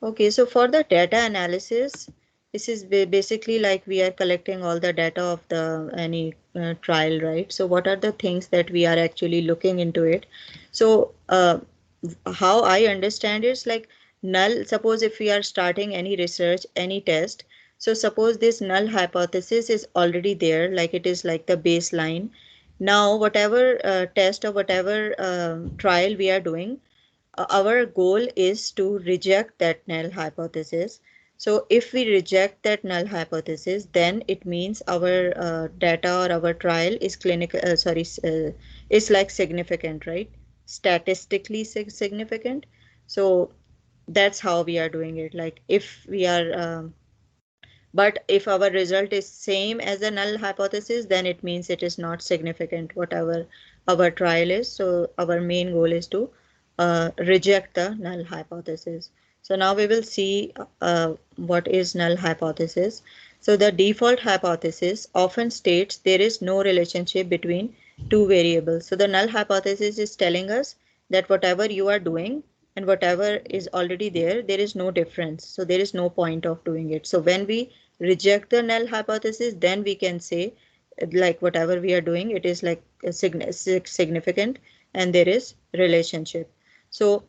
Okay, so for the data analysis, this is basically like we are collecting all the data of the any trial, right? So what are the things that we are actually looking into it? So how I understand it's like null. Suppose if we are starting any research, any test. So suppose this null hypothesis is already there, like it is like the baseline. Now, whatever test or whatever trial we are doing, our goal is to reject that null hypothesis. So if we reject that null hypothesis, then it means our data or our trial is clinical, is like significant, right? Statistically significant. So that's how we are doing it. Like if we are, but if our result is same as a null hypothesis, then it means it is not significant, whatever our trial is. So our main goal is to reject the null hypothesis. So now we will see what is null hypothesis. So the default hypothesis often states there is no relationship between two variables. So the null hypothesis is telling us that whatever you are doing and whatever is already there, there is no difference. So there is no point of doing it. So when we reject the null hypothesis, then we can say like whatever we are doing, it is like significant and there is relationship. So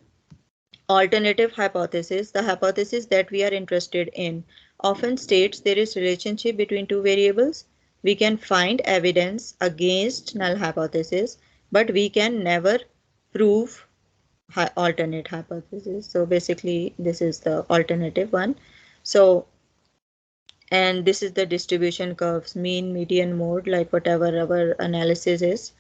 alternative hypothesis, the hypothesis that we are interested in, often states there is relationship between two variables. We can find evidence against null hypothesis, but we can never prove alternate hypothesis. So basically this is the alternative one. So and this is the distribution curves, mean, median, mode, like whatever our analysis is.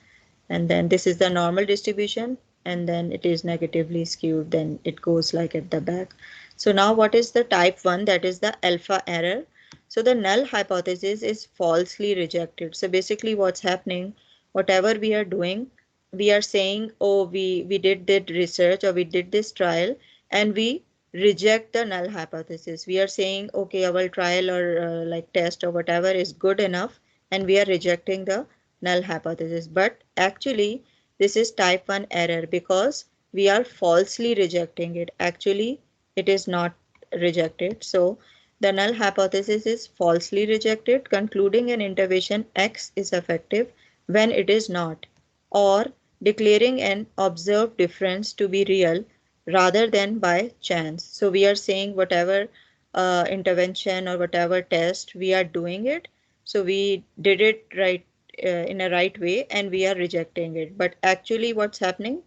And then this is the normal distribution, and then it is negatively skewed, then it goes like at the back. So now what is the type 1? That is the alpha error. So the null hypothesis is falsely rejected. So basically what's happening, whatever we are doing, we are saying, oh, we did that research or we did this trial and we reject the null hypothesis. We are saying, okay, our trial or like test or whatever is good enough, and we are rejecting the null hypothesis. But actually, this is type 1 error because we are falsely rejecting it. Actually, it is not rejected. So the null hypothesis is falsely rejected, concluding an intervention X is effective when it is not, or declaring an observed difference to be real rather than by chance. So we are saying whatever intervention or whatever test we are doing it, so we did it right in a right way and we are rejecting it. But actually what's happening,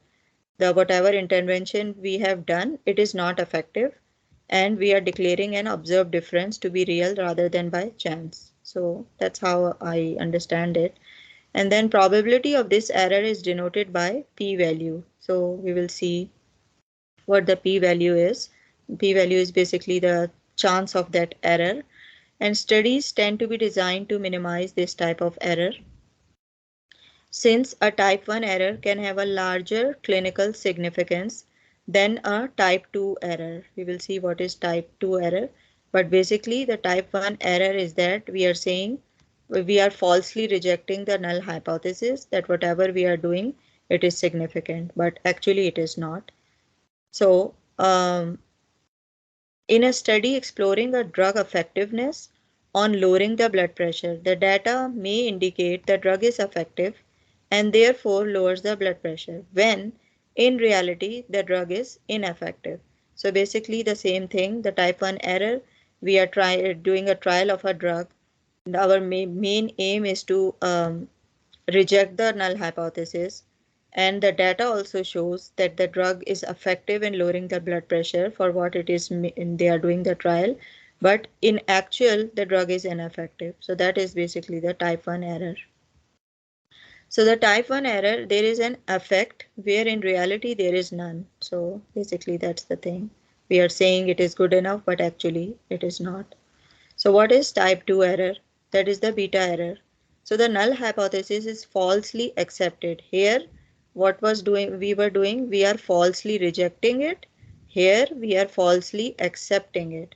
the whatever intervention we have done, it is not effective and we are declaring an observed difference to be real rather than by chance. So that's how I understand it. And then probability of this error is denoted by p-value. So we will see what the p-value is. P-value is basically the chance of that error, and studies tend to be designed to minimize this type of error. Since a type 1 error can have a larger clinical significance than a type 2 error. We will see what is type 2 error. But basically the type 1 error is that we are saying we are falsely rejecting the null hypothesis that whatever we are doing, it is significant, but actually it is not. So in a study exploring a drug effectiveness on lowering the blood pressure, the data may indicate the drug is effective and therefore lowers the blood pressure, when in reality the drug is ineffective. So basically the same thing, the type 1 error, we are doing a trial of a drug. Our main aim is to reject the null hypothesis, and the data also shows that the drug is effective in lowering the blood pressure for what it is they are doing the trial, but in actual the drug is ineffective. So that is basically the type 1 error. So the type 1 error, there is an effect where in reality there is none. So basically that's the thing. We are saying it is good enough, but actually it is not. So what is type 2 error? That is the beta error. So the null hypothesis is falsely accepted. Here, what we were doing, we are falsely rejecting it. Here, we are falsely accepting it.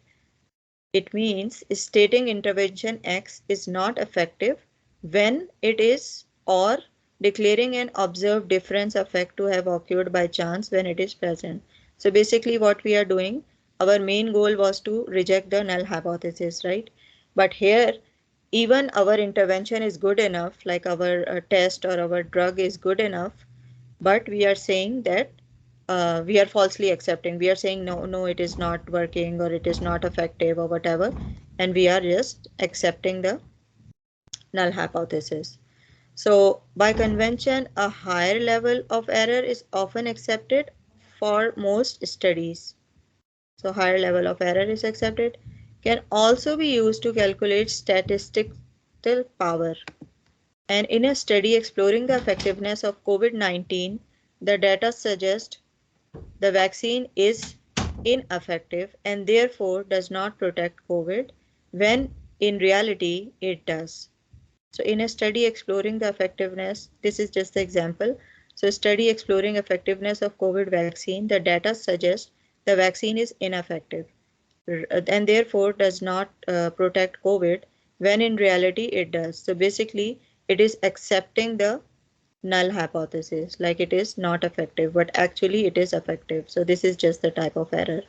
It means stating intervention X is not effective when it is, or declaring an observed difference effect to have occurred by chance when it is present. So basically what we are doing, our main goal was to reject the null hypothesis, right? But here, even our intervention is good enough, like our test or our drug is good enough, but we are saying that we are falsely accepting. We are saying no, no, it is not working or it is not effective or whatever, and we are just accepting the null hypothesis. So, by convention, a higher level of error is often accepted for most studies. So, higher level of error is accepted. Can also be used to calculate statistical power. And in a study exploring the effectiveness of COVID-19, the data suggest the vaccine is ineffective and therefore does not protect COVID, when in reality it does. So in a study exploring the effectiveness, this is just the example. So study exploring effectiveness of COVID vaccine, the data suggests the vaccine is ineffective and therefore does not protect COVID, when in reality it does. So basically it is accepting the null hypothesis, like it is not effective, but actually it is effective. So this is just the type of error.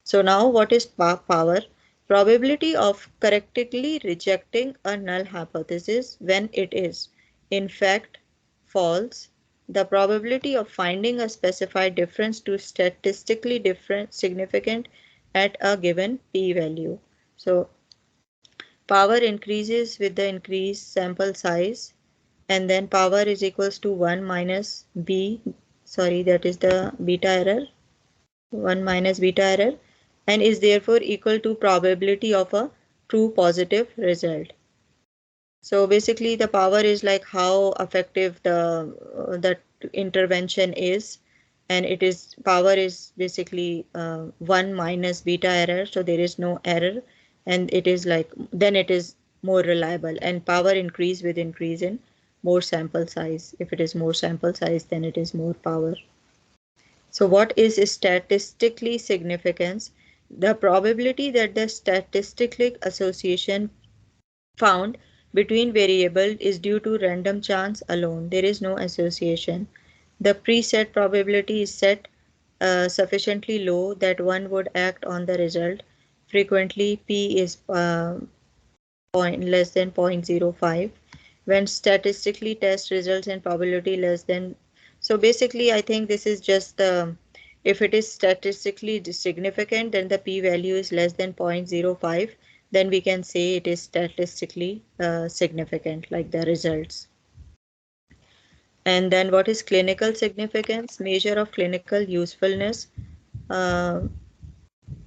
So now what is power? Probability of correctly rejecting a null hypothesis when it is, in fact, false. The probability of finding a specified difference to statistically different significant at a given p-value. So power increases with the increased sample size, and then power is equals to 1 minus b, sorry, that is the beta error, 1 minus beta error, and is therefore equal to probability of a true positive result. So basically the power is like how effective the intervention is, and it is power is basically 1 minus beta error, so there is no error, and it is like then it is more reliable, and power increase with increase in more sample size. If it is more sample size, then it is more power. So what is statistically significance? The probability that the statistical association found between variables is due to random chance alone. There is no association. The preset probability is set sufficiently low that one would act on the result. Frequently, p is less than 0.05. When statistically test results in probability less than, so basically I think this is just the, if it is statistically significant, then the p-value is less than 0.05, then we can say it is statistically significant, like the results. And then what is clinical significance? Measure of clinical usefulness. 1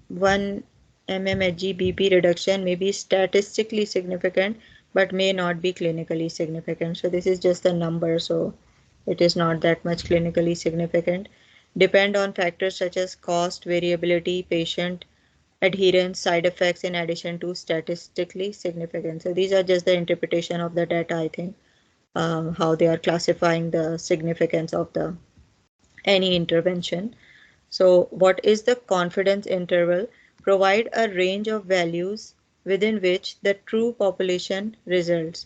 mmHg BP reduction may be statistically significant but may not be clinically significant. So this is just a number, so it is not that much clinically significant. Depend on factors such as cost, variability, patient adherence, side effects, in addition to statistically significant. So these are just the interpretation of the data, I think, how they are classifying the significance of the any intervention. So what is the confidence interval? Provide a range of values within which the true population results.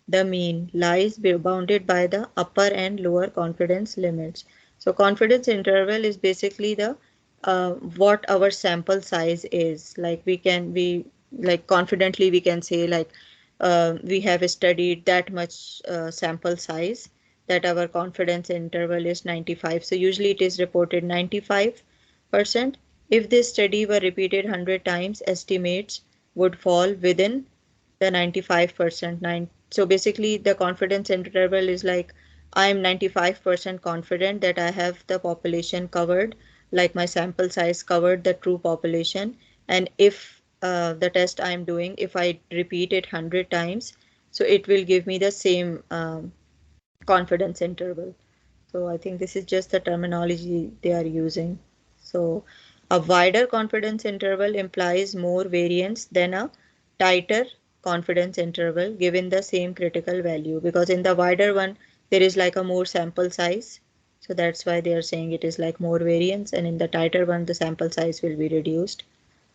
The mean lies bounded by the upper and lower confidence limits. So confidence interval is basically the what our sample size is. Like we like confidently we can say like we have studied that much sample size, that our confidence interval is 95. So usually it is reported 95%. If this study were repeated 100 times, estimates would fall within the 95%. So basically the confidence interval is like I am 95% confident that I have the population covered, like my sample size covered the true population. And if the test I am doing, if I repeat it 100 times, so it will give me the same confidence interval. So I think this is just the terminology they are using. So a wider confidence interval implies more variance than a tighter confidence interval given the same critical value, because in the wider one there is like a more sample size. So that's why they are saying it is like more variance, and in the tighter one the sample size will be reduced.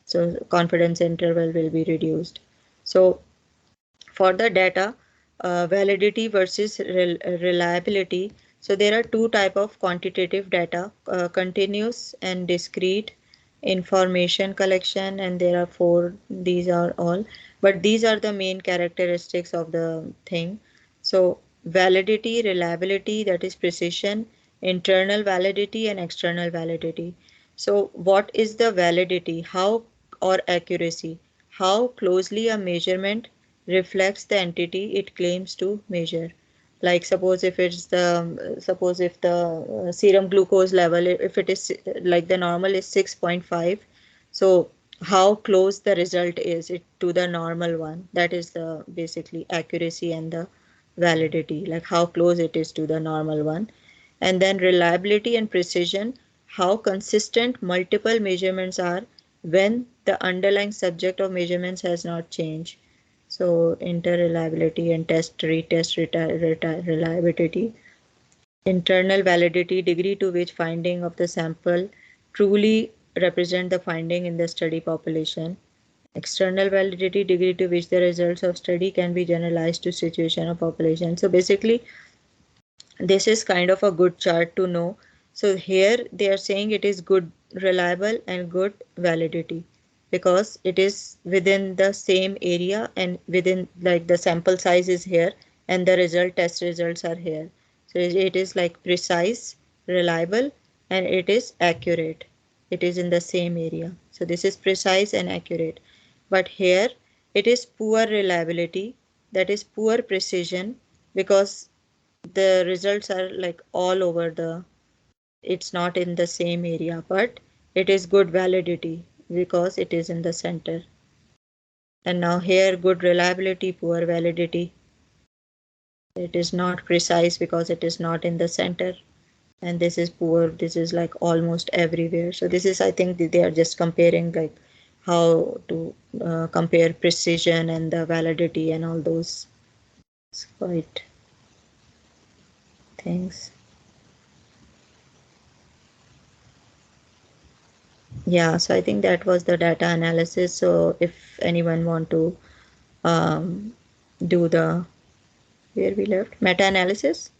So confidence interval will be reduced. So for the data, validity versus reliability. So there are two type of quantitative data, continuous and discrete. information collection, and there are four. These are all, but these are the main characteristics of the thing. So validity, reliability, that is precision, internal validity and external validity. So what is the validity? How, or accuracy, how closely a measurement reflects the entity it claims to measure. Like suppose if it's the, suppose if the serum glucose level, if it is like the normal is 6.5, so how close the result is it to the normal one, that is the basically accuracy and the validity, like how close it is to the normal one. And then reliability and precision, how consistent multiple measurements are when the underlying subject of measurements has not changed. So interreliability and test retest reliability. Internal validity, degree to which finding of the sample truly represent the finding in the study population. External validity, degree to which the results of study can be generalized to situation or population. So basically this is kind of a good chart to know. So here they are saying it is good, reliable and good validity, because it is within the same area and within, like the sample size is here and the test results are here. So it is like precise, reliable and it is accurate. It is in the same area. So this is precise and accurate. But here it is poor reliability, that is poor precision, because the results are like all over the, it's not in the same area, but it is good validity because it is in the center. And now here good reliability, poor validity, it is not precise because it is not in the center, and this is poor, this is like almost everywhere. So this is, I think they are just comparing like how to compare precision and the validity and all those. It's quite things. Yeah, so I think that was the data analysis. So if anyone want to um, do the, where we left, meta analysis.